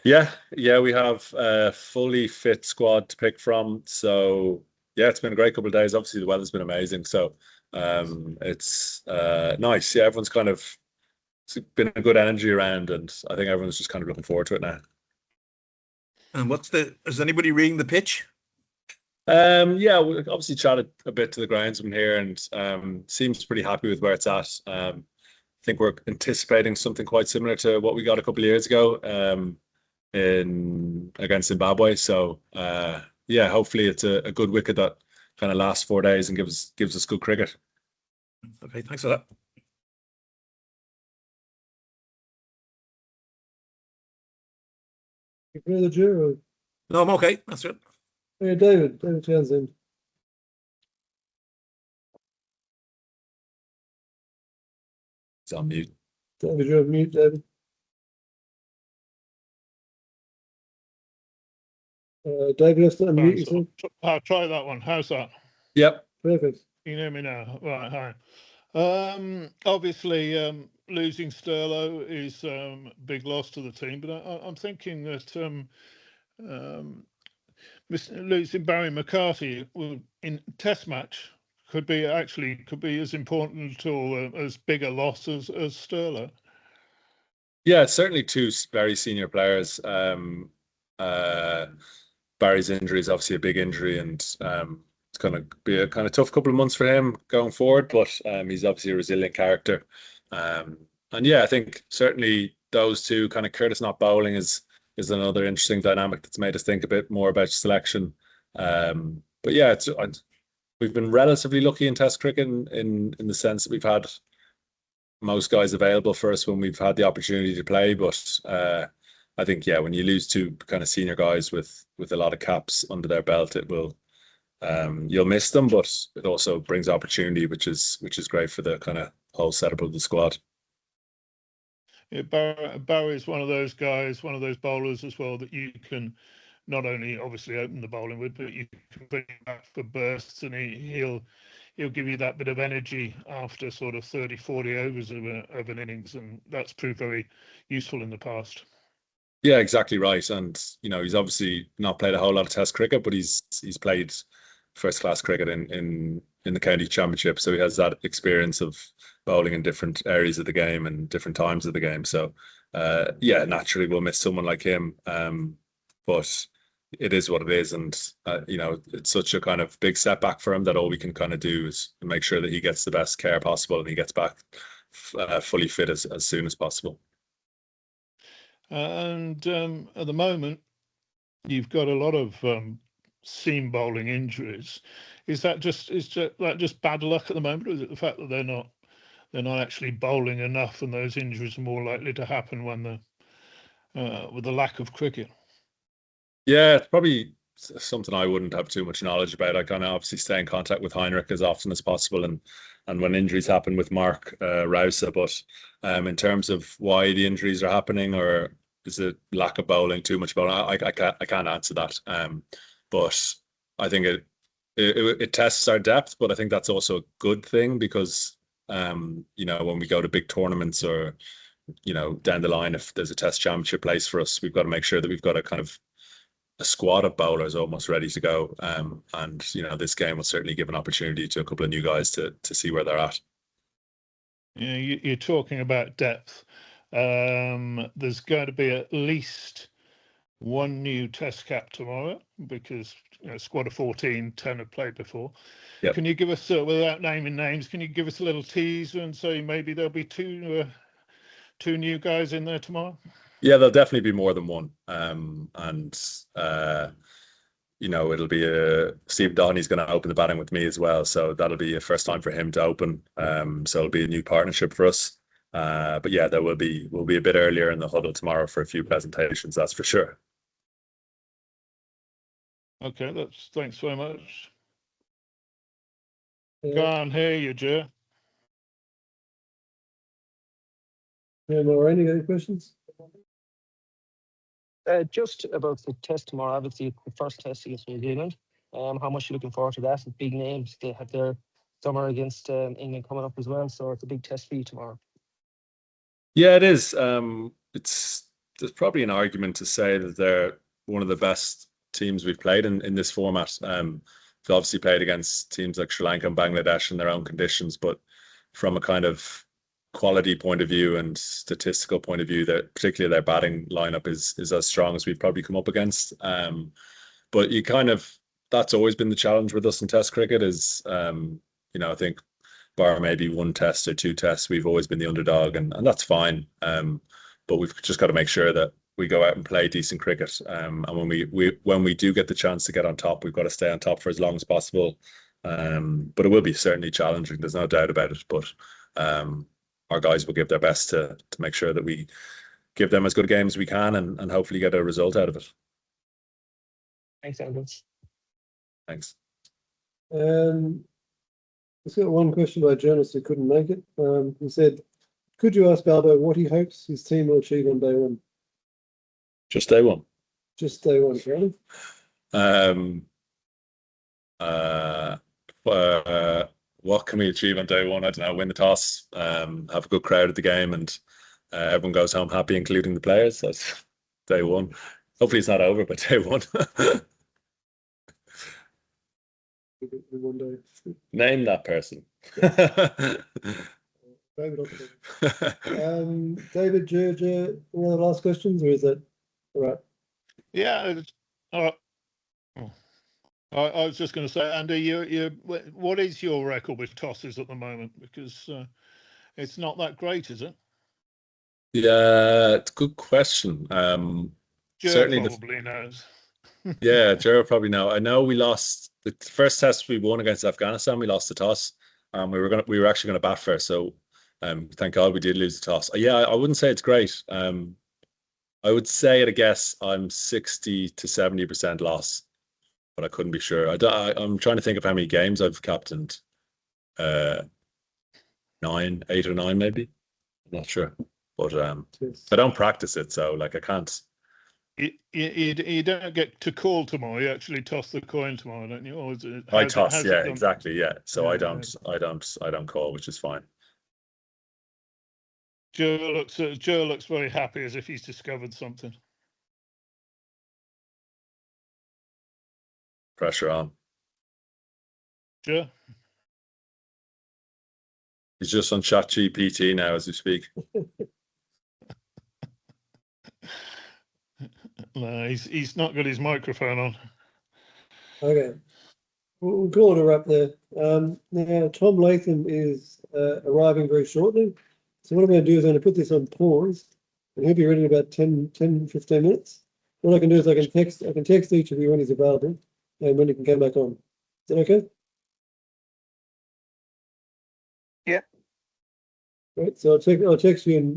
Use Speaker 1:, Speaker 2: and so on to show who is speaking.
Speaker 1: Yeah, we have a fully fit squad to pick from. So yeah, it's been a great couple of days. Obviously, the weather's been amazing. So it's nice. Yeah, everyone's kind of it's been a good energy around, and I think everyone's just kind of looking forward to it now.
Speaker 2: And is anybody reading the pitch?
Speaker 1: Yeah, we obviously chatted a bit to the groundsman here, and seems pretty happy with where it's at. I think we're anticipating something quite similar to what we got a couple of years ago. In against Zimbabwe. So yeah, hopefully it's a good wicket that kind of lasts 4 days and gives us good cricket.
Speaker 2: Okay, thanks for that.
Speaker 3: You feel the jury?
Speaker 2: No, I'm okay. That's it.
Speaker 3: Yeah, David Townsend.
Speaker 1: It's on mute.
Speaker 3: David, you're on mute, David. David, you have to unmute yourself.
Speaker 4: I'll try that one. How's that?
Speaker 1: Yep.
Speaker 3: Perfect.
Speaker 4: Can you hear me now? Right, hi. Obviously, losing Sterlo is a big loss to the team, but I'm thinking that losing Barry McCarthy in Test match could be as important or as big a loss as Sterlo.
Speaker 1: Yeah, it's certainly two very senior players. Barry's injury is obviously a big injury, and it's going to be a kind of tough couple of months for him going forward. But he's obviously a resilient character, and yeah, I think certainly those two, kind of Curtis not bowling, is another interesting dynamic that's made us think a bit more about selection. But yeah, we've been relatively lucky in Test cricket in the sense that we've had most guys available for us when we've had the opportunity to play. But I think, yeah, when you lose two kind of senior guys with a lot of caps under their belt, it will you'll miss them, but it also brings opportunity, which is great for the kind of whole setup of the squad.
Speaker 4: Yeah, Barry is one of those guys, one of those bowlers as well that you can not only obviously open the bowling with, but you can bring him back for bursts, and he'll give you that bit of energy after sort of 30, 40 overs of an innings, and that's proved very useful in the past.
Speaker 1: Yeah, exactly right. And he's obviously not played a whole lot of Test cricket, but he's played first class cricket in the county championship, so he has that experience of bowling in different areas of the game and different times of the game. So yeah, naturally we'll miss someone like him, but it is what it is, and it's such a kind of big setback for him that all we can kind of do is make sure that he gets the best care possible and he gets back fully fit as soon as possible.
Speaker 4: And at the moment, you've got a lot of seam bowling injuries. Is that just bad luck at the moment, or is it the fact that they're not actually bowling enough, and those injuries are more likely to happen when with the lack of cricket?
Speaker 1: Yeah, it's probably something I wouldn't have too much knowledge about. I kind of obviously stay in contact with Heinrich as often as possible, and when injuries happen with Mark Rouse. But in terms of why the injuries are happening, or is it lack of bowling, too much bowling, I can't answer that. But I think it tests our depth, but I think that's also a good thing because when we go to big tournaments or down the line, if there's a Test championship place for us, we've got to make sure that we've got a kind of a squad of bowlers almost ready to go. And this game will certainly give an opportunity to a couple of new guys to see where they're at.
Speaker 4: Yeah, you're talking about depth. There's going to be at least one new Test cap tomorrow because squad of 14, 10 have played before. Yep. Can you give us, without naming names, can you give us a little teaser and say maybe there'll be two new guys in there tomorrow?
Speaker 1: Yeah, there'll definitely be more than one. It'll be Steve Donny's going to open the batting with me as well, so that'll be a first time for him to open. So it'll be a new partnership for us. But yeah, we'll be a bit earlier in the huddle tomorrow for a few presentations, that's for sure.
Speaker 4: Okay, thanks very much. Can't hear you, Joe.
Speaker 3: Yeah, Maureen, you got any questions?
Speaker 5: Just about the Test tomorrow, obviously the first Test against New Zealand. How much are you looking forward to that? It's big names. They have their summer against England coming up as well, so it's a big test for you tomorrow.
Speaker 1: Yeah, it is. It's there's probably an argument to say that they're one of the best teams we've played in this format. We've obviously played against teams like Sri Lanka and Bangladesh in their own conditions, but from a kind of quality point of view and statistical point of view, that particularly their batting lineup is as strong as we've probably come up against. But you kind of, that's always been the challenge with us in Test cricket is, I think bar maybe one test or two tests, we've always been the underdog, and that's fine. But we've just got to make sure that we go out and play decent cricket. And when we do get the chance to get on top, we've got to stay on top for as long as possible. But it will be certainly challenging. There's no doubt about it. But our guys will give their best to make sure that we give them as good a game as we can and hopefully get a result out of it.
Speaker 5: Thanks, Andrew.
Speaker 1: Thanks.
Speaker 3: Let's got one question by a journalist who couldn't make it. He said, could you ask Balbo what he hopes his team will achieve on day one?
Speaker 1: Just day one.
Speaker 3: Just day one, Charlie.
Speaker 1: What can we achieve on day one? I don't know, win the toss, have a good crowd at the game, and everyone goes home happy, including the players. That's day one. Hopefully it's not over by day one.
Speaker 3: One day.
Speaker 1: Name that person.
Speaker 3: David, Georgia, any other last questions, or is that all right?
Speaker 4: Yeah. I was just going to say, Andy, what is your record with tosses at the moment? Because it's not that great, is it?
Speaker 1: Yeah, it's a good question. Certainly
Speaker 4: probably knows.
Speaker 1: Yeah, Gerald probably know. I know we lost the first test we won against Afghanistan. We lost the toss. We were actually going to bat first. So, thank God we did lose the toss. Yeah, I wouldn't say it's great. I would say at a guess I'm 60 to 70% loss, but I couldn't be sure. I'm trying to think of how many games I've captained. 8 or 9 maybe. I'm not sure, but I don't practice it, so like I can't.
Speaker 4: You don't get to call tomorrow. You actually toss the coin tomorrow, don't you? Or
Speaker 1: I toss, yeah, exactly, yeah. So
Speaker 4: yeah,
Speaker 1: I don't call, which is fine.
Speaker 4: Joe looks very happy, as if he's discovered something.
Speaker 1: Pressure on.
Speaker 4: Joe?
Speaker 1: He's just on ChatGPT now as we speak.
Speaker 4: No, he's not got his microphone on.
Speaker 3: Okay, we'll call it a wrap there. Now Tom Latham is arriving very shortly, so what I'm going to do is I'm going to put this on pause, and he'll be ready in about 10-15 minutes. What I can do is I can text each of you when he's available and when he can come back on. Is that okay?
Speaker 5: Yeah.
Speaker 3: Right, so I'll text you in